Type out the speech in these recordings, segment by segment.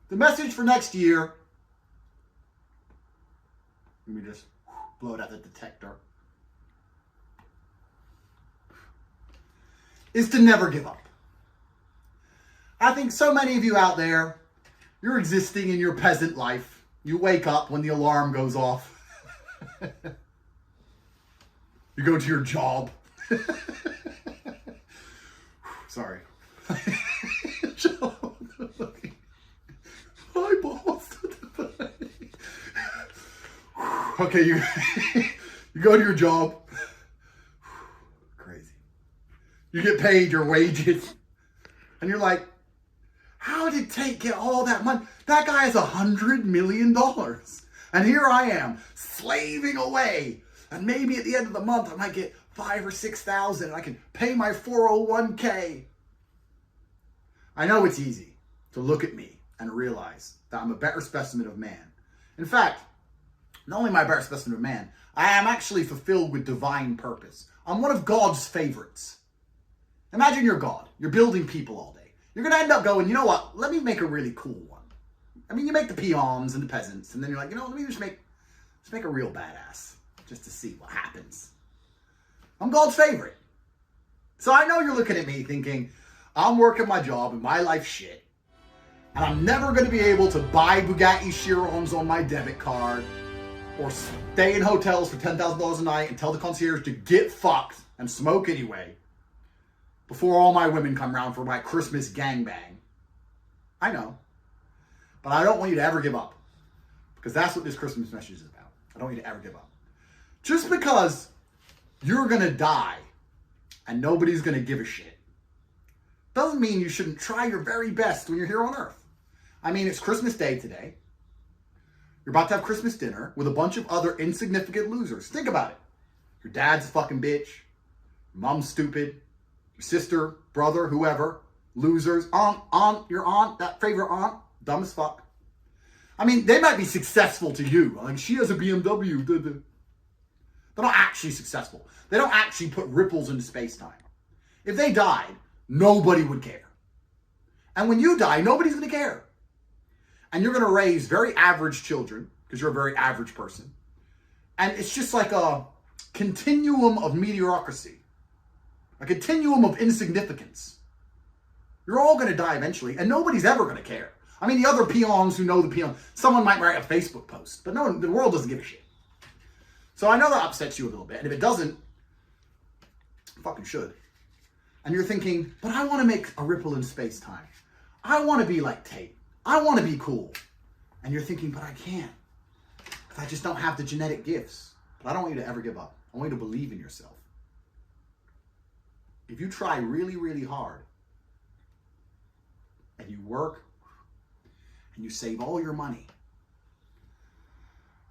The message for next year, let me just blow it out the detector, is to never give up. I think so many of you out there, you're existing in your peasant life. You wake up when the alarm goes off. You go to your job. Sorry. Hi, boss. Okay, you go to your job. Crazy. You get paid your wages. And you're like, how did Tate get all that money? That guy has $100 million. And here I am, slaving away. And maybe at the end of the month, I might get 5,000 or 6,000 and I can pay my 401k. I know it's easy to look at me and realize that I'm a better specimen of man. In fact, not only am I a better specimen of man, I am actually fulfilled with divine purpose. I'm one of God's favorites. Imagine you're God. You're building people all day. You're going to end up going, you know what? Let me make a really cool one. I mean, you make the peons and the peasants, and then you're like, you know, let me just make a real badass just to see what happens. I'm God's favorite. So I know you're looking at me thinking, I'm working my job and my life's shit, and I'm never going to be able to buy Bugatti Chirons on my debit card or stay in hotels for $10,000 a night and tell the concierge to get fucked and smoke anyway before all my women come around for my Christmas gangbang. I know. But I don't want you to ever give up, because that's what this Christmas message is about. I don't want you to ever give up. Just because you're going to die and nobody's going to give a shit doesn't mean you shouldn't try your very best when you're here on Earth. I mean, it's Christmas Day today. You're about to have Christmas dinner with a bunch of other insignificant losers. Think about it. Your dad's a fucking bitch. Your mom's stupid. Your sister, brother, whoever. Losers. Your aunt, that favorite aunt. Dumb as fuck. I mean, they might be successful to you. Like, she has a BMW. They're not actually successful. They don't actually put ripples into space-time. If they died, nobody would care. And when you die, nobody's going to care. And you're going to raise very average children, because you're a very average person. And it's just like a continuum of mediocrity. A continuum of insignificance. You're all going to die eventually, and nobody's ever going to care. I mean, the other peons who know the peon, someone might write a Facebook post, but no, the world doesn't give a shit. So I know that upsets you a little bit, and if it doesn't, it fucking should. And you're thinking, but I want to make a ripple in space-time. I want to be like Tate. I want to be cool. And you're thinking, but I can't, because I just don't have the genetic gifts. But I don't want you to ever give up. I want you to believe in yourself. If you try really, really hard, and you work, and you save all your money.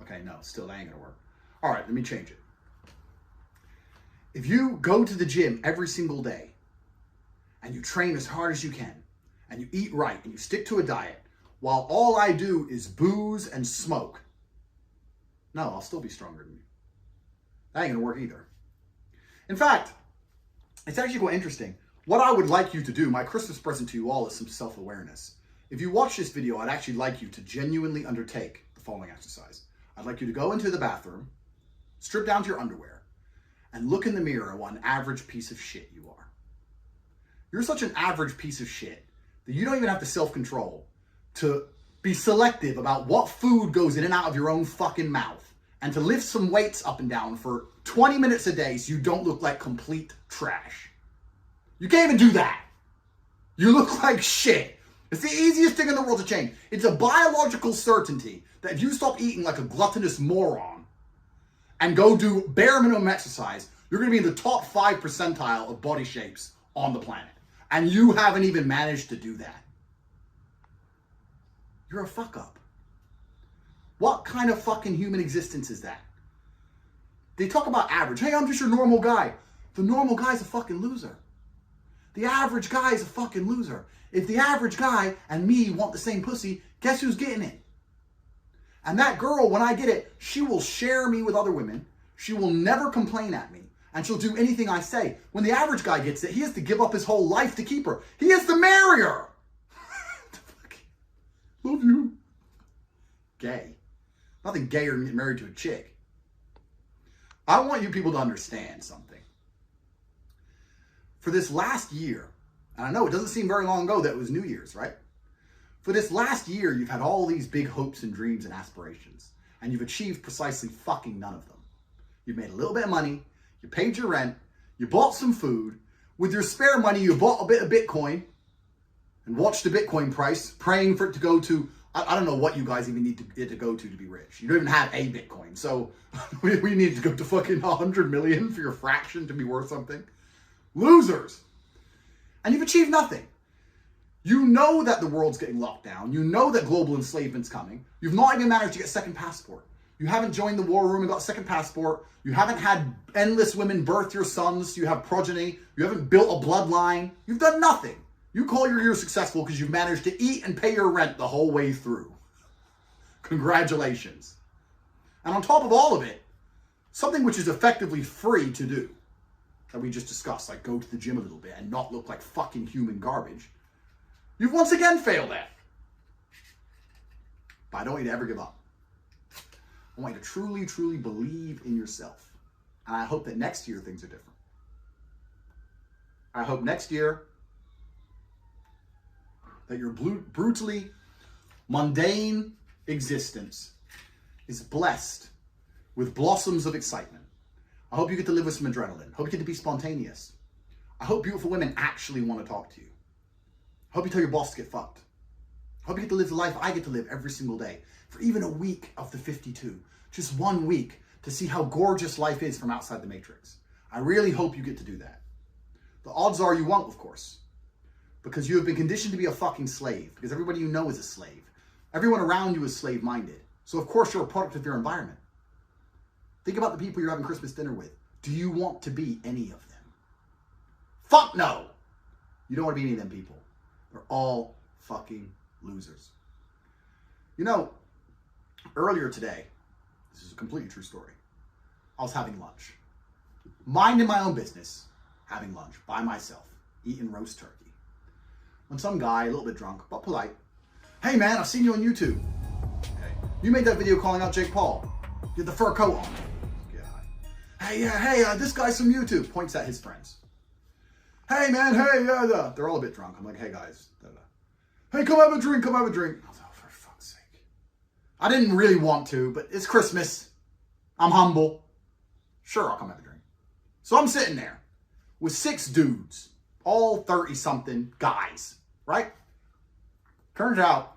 Okay, no, still that ain't gonna work. All right, let me change it. If you go to the gym every single day and you train as hard as you can and you eat right and you stick to a diet while all I do is booze and smoke, no, I'll still be stronger than you. That ain't gonna work either. In fact, it's actually quite interesting. What I would like you to do, my Christmas present to you all, is some self-awareness. If you watch this video, I'd actually like you to genuinely undertake the following exercise. I'd like you to go into the bathroom, strip down to your underwear, and look in the mirror at what an average piece of shit you are. You're such an average piece of shit that you don't even have the self-control to be selective about what food goes in and out of your own fucking mouth, and to lift some weights up and down for 20 minutes a day so you don't look like complete trash. You can't even do that. You look like shit. It's the easiest thing in the world to change. It's a biological certainty that if you stop eating like a gluttonous moron and go do bare minimum exercise, you're going to be in the top 5 percentile of body shapes on the planet. And you haven't even managed to do that. You're a fuck up. What kind of fucking human existence is that? They talk about average. Hey, I'm just your normal guy. The normal guy's a fucking loser. The average guy is a fucking loser. If the average guy and me want the same pussy, guess who's getting it? And that girl, when I get it, she will share me with other women. She will never complain at me. And she'll do anything I say. When the average guy gets it, he has to give up his whole life to keep her. He has to marry her. Love you. Gay. Nothing gayer than getting married to a chick. I want you people to understand something. For this last year, and I know it doesn't seem very long ago that it was New Year's, right? For this last year, you've had all these big hopes and dreams and aspirations, and you've achieved precisely fucking none of them. You've made a little bit of money, you paid your rent, you bought some food, with your spare money, you bought a bit of Bitcoin, and watched the Bitcoin price, praying for it to go to, I don't know what you guys even need it to go to be rich. You don't even have a Bitcoin, so we need to go to fucking 100 million for your fraction to be worth something. Losers. And you've achieved nothing. You know that the world's getting locked down. You know that global enslavement's coming. You've not even managed to get a second passport. You haven't joined the war room and got a second passport. You haven't had endless women birth your sons. You have progeny. You haven't built a bloodline. You've done nothing. You call your year successful because you've managed to eat and pay your rent the whole way through. Congratulations. And on top of all of it, something which is effectively free to do, that we just discussed, like go to the gym a little bit and not look like fucking human garbage, you've once again failed at. But I don't want you to ever give up. I want you to truly, truly believe in yourself. And I hope that next year things are different. I hope next year that your brutally mundane existence is blessed with blossoms of excitement. I hope you get to live with some adrenaline. I hope you get to be spontaneous. I hope beautiful women actually want to talk to you. I hope you tell your boss to get fucked. I hope you get to live the life I get to live every single day. For even a week of the 52. Just 1 week to see how gorgeous life is from outside the matrix. I really hope you get to do that. The odds are you won't, of course. Because you have been conditioned to be a fucking slave. Because everybody you know is a slave. Everyone around you is slave-minded. So of course you're a product of your environment. Think about the people you're having Christmas dinner with. Do you want to be any of them? Fuck no! You don't want to be any of them people. They're all fucking losers. You know, earlier today, this is a completely true story, I was having lunch. Minding my own business, having lunch by myself, eating roast turkey. When some guy, a little bit drunk, but polite, "Hey man, I've seen you on YouTube. Hey, you made that video calling out Jake Paul. You had the fur coat on." Hey, this guy's from YouTube. Points at his friends. "Hey man, hey, yeah. They're all a bit drunk. I'm like, "Hey guys. Hey, come have a drink, come have a drink." I was like, "Oh, for fuck's sake." I didn't really want to, but it's Christmas. I'm humble. Sure, I'll come have a drink. So I'm sitting there with 6 dudes, all 30-something guys, right? Turns out,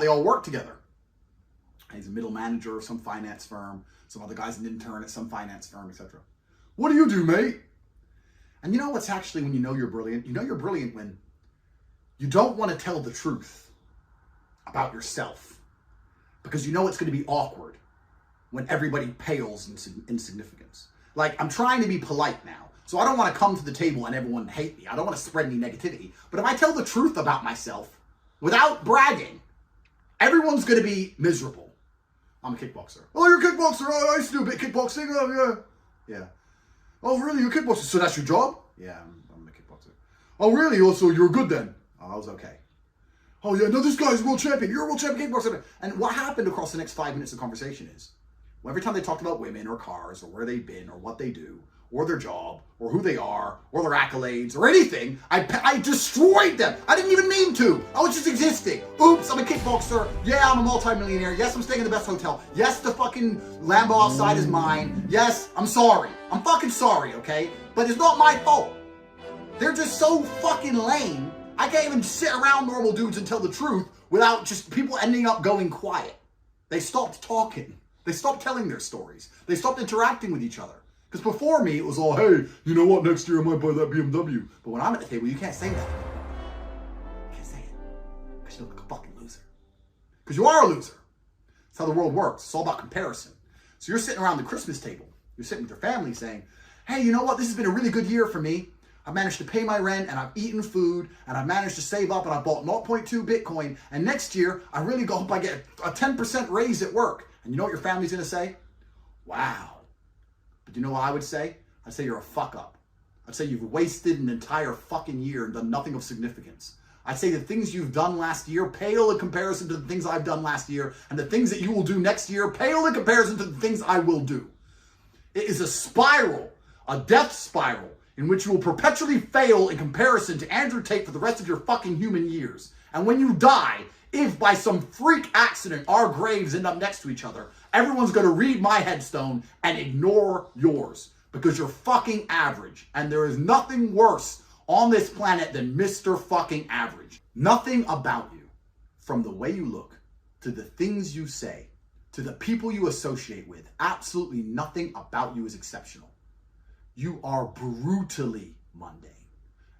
they all work together. He's a middle manager of some finance firm. Some other guy's an intern at some finance firm, etc. "What do you do, mate?" And you know what's actually when you know you're brilliant? You know you're brilliant when you don't want to tell the truth about yourself. Because you know it's going to be awkward when everybody pales in insignificance. Like, I'm trying to be polite now. So I don't want to come to the table and everyone hate me. I don't want to spread any negativity. But if I tell the truth about myself without bragging, everyone's going to be miserable. "I'm a kickboxer." "Oh, you're a kickboxer. Oh, I used to do a bit of kickboxing. Oh, yeah. "Oh, really? You're a kickboxer? So that's your job?" "Yeah, I'm a kickboxer." "Oh, really? Also, you're good then?" "Oh, I was okay." "Oh, yeah, no, this guy's world champion. You're a world champion kickboxer." And what happened across the next 5 minutes of conversation is, well, every time they talked about women or cars or where they've been or what they do or their job or who they are or their accolades or anything, I destroyed them. I didn't even mean to. I was just existing. Oops, I'm a kickboxer. Yeah, I'm a multimillionaire. Yes, I'm staying in the best hotel. Yes, the fucking Lambo outside is mine. Yes, I'm sorry. I'm fucking sorry, okay? But it's not my fault. They're just so fucking lame. I can't even sit around normal dudes and tell the truth without just people ending up going quiet. They stopped talking. They stopped telling their stories. They stopped interacting with each other. Because before me, it was all, "Hey, you know what? Next year I might buy that BMW." But when I'm at the table, you can't say that. You can't say it. Because you look like a fucking loser. Because you are a loser. That's how the world works. It's all about comparison. So you're sitting around the Christmas table. You're sitting with your family saying, "Hey, you know what? This has been a really good year for me. I've managed to pay my rent and I've eaten food and I've managed to save up and I bought 0.2 Bitcoin. And next year, I really hope I get a 10% raise at work." And you know what your family's going to say? "Wow." But you know what I would say? I'd say you're a fuck up. I'd say you've wasted an entire fucking year and done nothing of significance. I'd say the things you've done last year pale in comparison to the things I've done last year, and the things that you will do next year pale in comparison to the things I will do. It is a spiral, a death spiral, in which you will perpetually fail in comparison to Andrew Tate for the rest of your fucking human years. And when you die, if by some freak accident our graves end up next to each other, everyone's gonna read my headstone and ignore yours. Because you're fucking average. And there is nothing worse on this planet than Mr. fucking average. Nothing about you, from the way you look, to the things you say, to the people you associate with, absolutely nothing about you is exceptional. You are brutally mundane.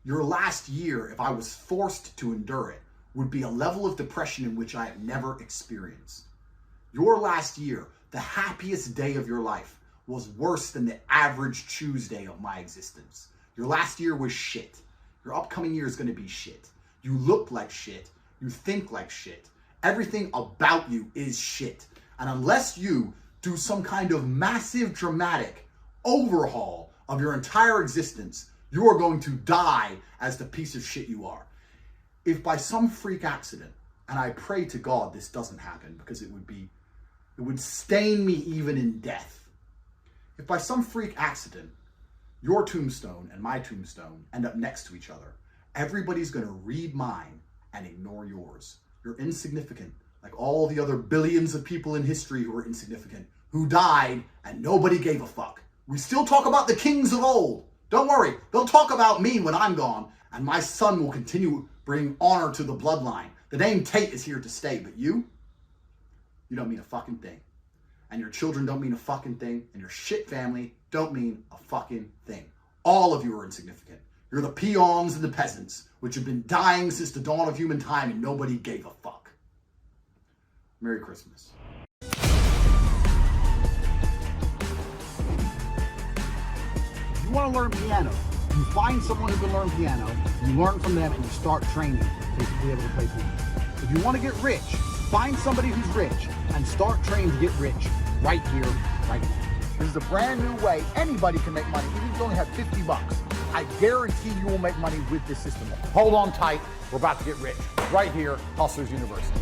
Your last year, if I was forced to endure it, would be a level of depression in which I have never experienced. Your last year, the happiest day of your life, was worse than the average Tuesday of my existence. Your last year was shit. Your upcoming year is going to be shit. You look like shit. You think like shit. Everything about you is shit. And unless you do some kind of massive, dramatic overhaul of your entire existence, you are going to die as the piece of shit you are. If by some freak accident, and I pray to God this doesn't happen because it would stain me even in death. If by some freak accident, your tombstone and my tombstone end up next to each other, everybody's gonna read mine and ignore yours. You're insignificant, like all the other billions of people in history who are insignificant, who died and nobody gave a fuck. We still talk about the kings of old. Don't worry, they'll talk about me when I'm gone, and my son will continue bringing honor to the bloodline. The name Tate is here to stay, but you don't mean a fucking thing. And your children don't mean a fucking thing, and your shit family don't mean a fucking thing. All of you are insignificant. You're the peons and the peasants, which have been dying since the dawn of human time, and nobody gave a fuck. Merry Christmas. If you want to learn piano, you find someone who can learn piano, you learn from them, and you start training to be able to play piano. If you want to get rich, find somebody who's rich and start training to get rich right here, right now. This is a brand new way anybody can make money, even if you only have 50 bucks. I guarantee you will make money with this system. Hold on tight, we're about to get rich. Right here, Hustlers University.